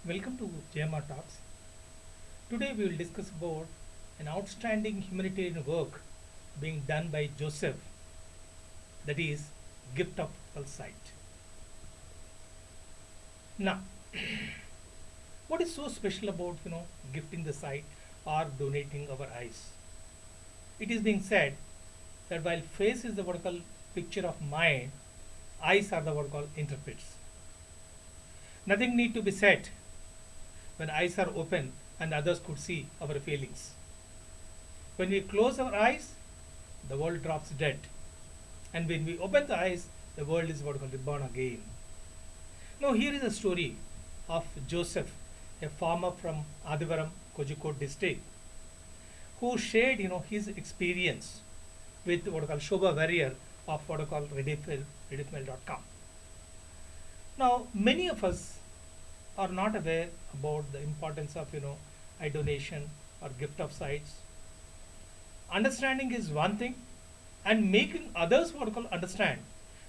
Welcome to JMR Talks. Today we will discuss about an outstanding humanitarian work being done by Joseph, that is Gift of Sight. Now, what is so special about gifting the sight or donating our eyes? It is being said that while face is the what called picture of mind, eyes are the what called interprets. Nothing need to be said when eyes are open and others could see our feelings. When we close our eyes, the world drops dead. And when we open the eyes, the world is what called reborn again. Now here is a story of Joseph, a farmer from Adivaram, Kozhikode district, who shared his experience with what I call Shobha Warrior of what I call Rediffmail.com. Now many of us are not aware about the importance of eye donation or gift of sights. Understanding is one thing, and making others what I call understand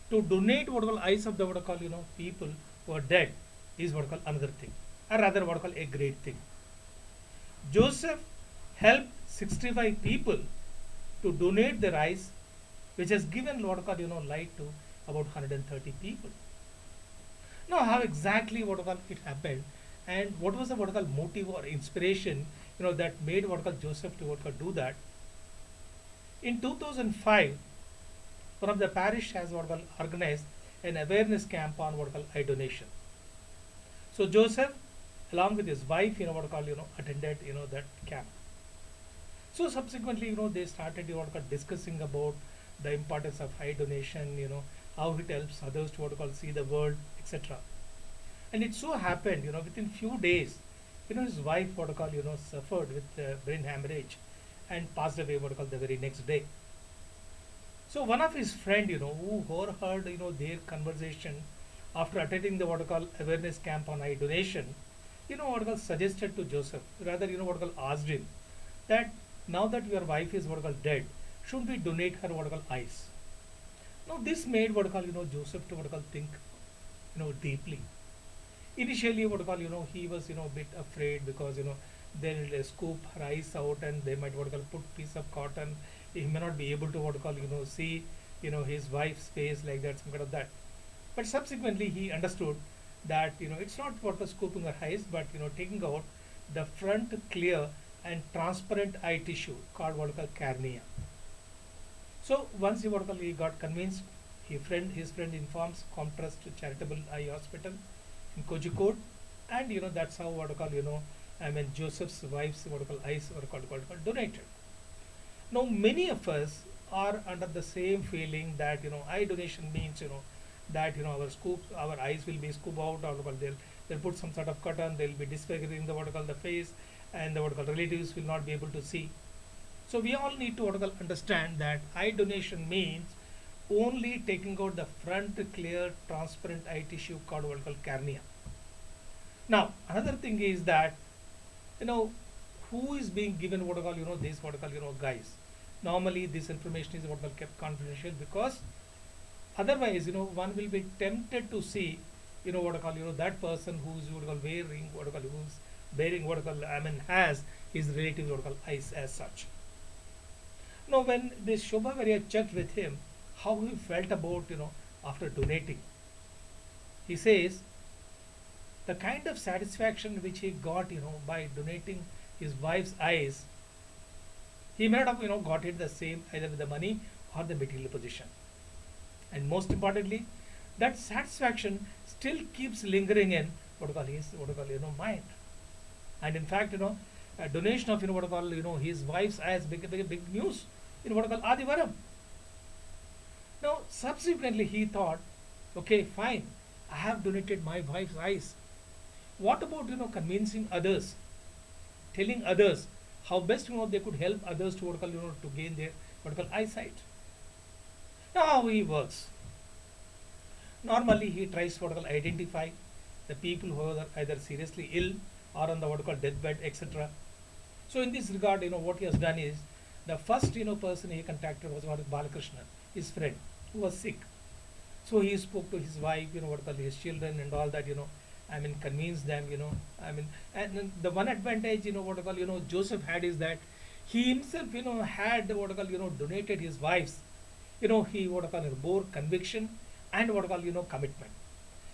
to donate what I call eyes of the what I call people who are dead is what I call another thing, or rather what I call a great thing. Joseph helped 65 people to donate their eyes, which has given what I call light to about 130 people. Now, how exactly what I call it happened, and what was the what I call motive or inspiration, that made what I call Joseph to what I call do that? In 2005, one of the parish has what I call organized an awareness camp on what I call eye donation. So Joseph, along with his wife, what I call attended that camp. So subsequently, they started what I call discussing about the importance of eye donation, how it helps others to what I call see the world, etc. And it so happened, within few days, his wife what I call suffered with brain hemorrhage and passed away what I call the very next day. So one of his friend, who overheard their conversation after attending the what I call awareness camp on eye donation, what I call suggested to Joseph, rather what I call asked him that now that your wife is what I call dead, should we donate her what I call eyes? Now this made what I call Joseph to what I call think deeply. Initially what I call he was a bit afraid because they'll scoop her eyes out and they might what I call put piece of cotton. He may not be able to what I call see his wife's face like that, some kind of that. But subsequently he understood that it's not what was scooping her eyes, but taking out the front clear and transparent eye tissue called what I call cornea. So once he got convinced, his friend informs Contrast Charitable Eye Hospital in Kozhikode, and that's how what I call Joseph's wife's what I call eyes were called donated. Now many of us are under the same feeling that eye donation means that our eyes will be scooped out, or they'll put some sort of cotton, they'll be disfiguring the what I call the face, and the what I call relatives will not be able to see. So we all need to what I call understand that eye donation means only taking out the front clear transparent eye tissue called what I call cornea. Now another thing is that who is being given what I call this what I call guys. Normally this information is what I call kept confidential, because otherwise one will be tempted to see what I call that person who's what I call wearing what I call who's bearing what I call has his relatives what I call eyes as such. Now when this Shobha Varya checked with him how he felt about after donating, he says the kind of satisfaction which he got by donating his wife's eyes, he may not have got it the same either with the money or the material possession. And most importantly, that satisfaction still keeps lingering in what I call his what I call mind. And in fact a donation of what I call his wife's eyes big news in what I call Adivaram. Now subsequently he thought, okay, fine, I have donated my wife's eyes. What about convincing others, telling others how best they could help others to what I call to gain their what I call eyesight. Now how he works. Normally he tries to what I call identify the people who are either seriously ill or on the what I call deathbed, etc. So in this regard, what he has done is the first person he contacted was what Balakrishna, his friend, who was sick. So he spoke to his wife, what I call his children and all that, I mean, convince them, I mean, and then the one advantage, what I call, Joseph had is that he himself, had what I call, donated his wives. He what I call bore conviction and what I call, commitment.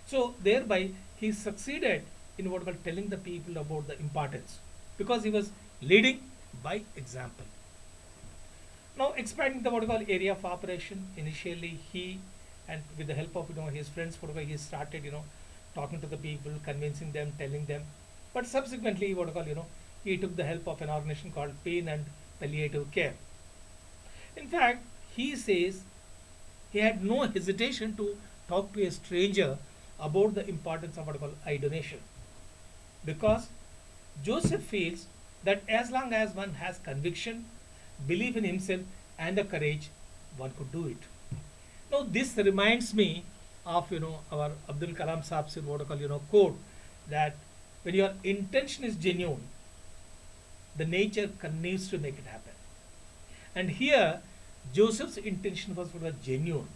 So thereby he succeeded in what I call telling the people about the importance because he was leading by example. Now expanding the what I call area of operation, initially he and with the help of his friends, whatever he started talking to the people, convincing them, telling them. But subsequently, what I call he took the help of an organization called Pain and Palliative Care. In fact, he says he had no hesitation to talk to a stranger about the importance of what I call eye donation because Joseph feels that as long as one has conviction, belief in himself, and the courage, one could do it. Now, this reminds me of our Abdul Kalam Saab's what I call quote that when your intention is genuine, the nature continues to make it happen. And here, Joseph's intention was what was genuine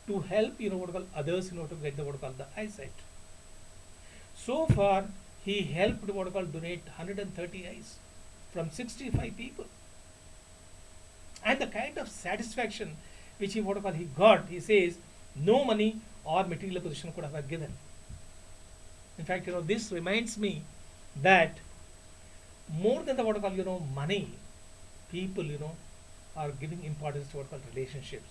to help what I call others to get the what I call the eyesight. So far, he helped what I call donate 130 eyes from 65 people. And the kind of satisfaction which he what I call he got, he says, no money or material position could have given. In fact, this reminds me that more than the what I call money, people are giving importance to what I call relationships.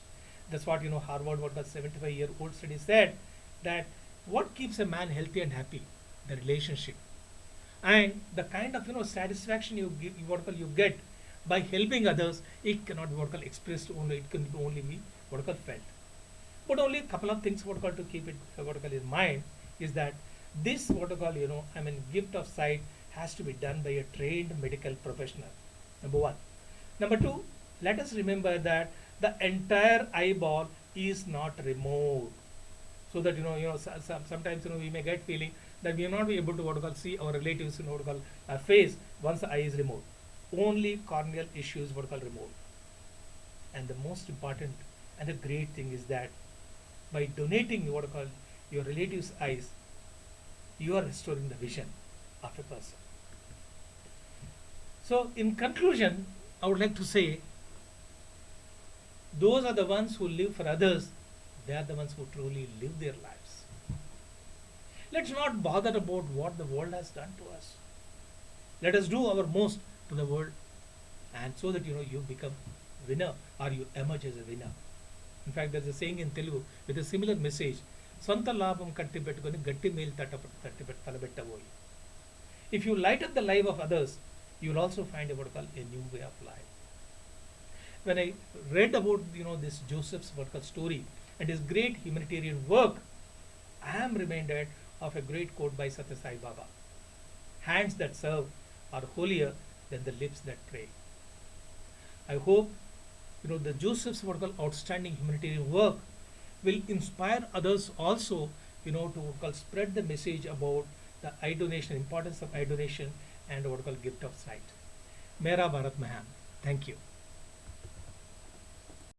That's what Harvard what was 75-year-old study said that what keeps a man healthy and happy, the relationship, and the kind of satisfaction you give, what I call you get by helping others, it cannot be what I call expressed only. It can only be what I call felt. But only a couple of things what I call to keep it what I call in mind is that this what I call I mean gift of sight has to be done by a trained medical professional. Number one. Number two, let us remember that the entire eyeball is not removed. So that sometimes we may get feeling that we will not be able to what I call see our relatives what I call face once the eye is removed. Only corneal issues what I call removed. And the most important and the great thing is that by donating what I call your relative's eyes, you are restoring the vision of a person. So in conclusion, I would like to say those are the ones who live for others, they are the ones who truly live their lives. Let's not bother about what the world has done to us. Let us do our most to the world, and so that you become winner or you emerge as a winner. In fact, there's a saying in Telugu with a similar message, Swanta labham katti pettukoni gatti mail talabetavoyi. If you light up the life of others, you will also find what I call a new way of life. When I read about this Joseph's what I call story and his great humanitarian work, I am reminded of a great quote by Satya Sai Baba. Hands that serve are holier than the lips that pray. I hope the Joseph's what I call outstanding humanitarian work will inspire others also to what I call spread the message about the eye donation, importance of eye donation, and what I call gift of sight. Mera Bharat Mahan. Thank you.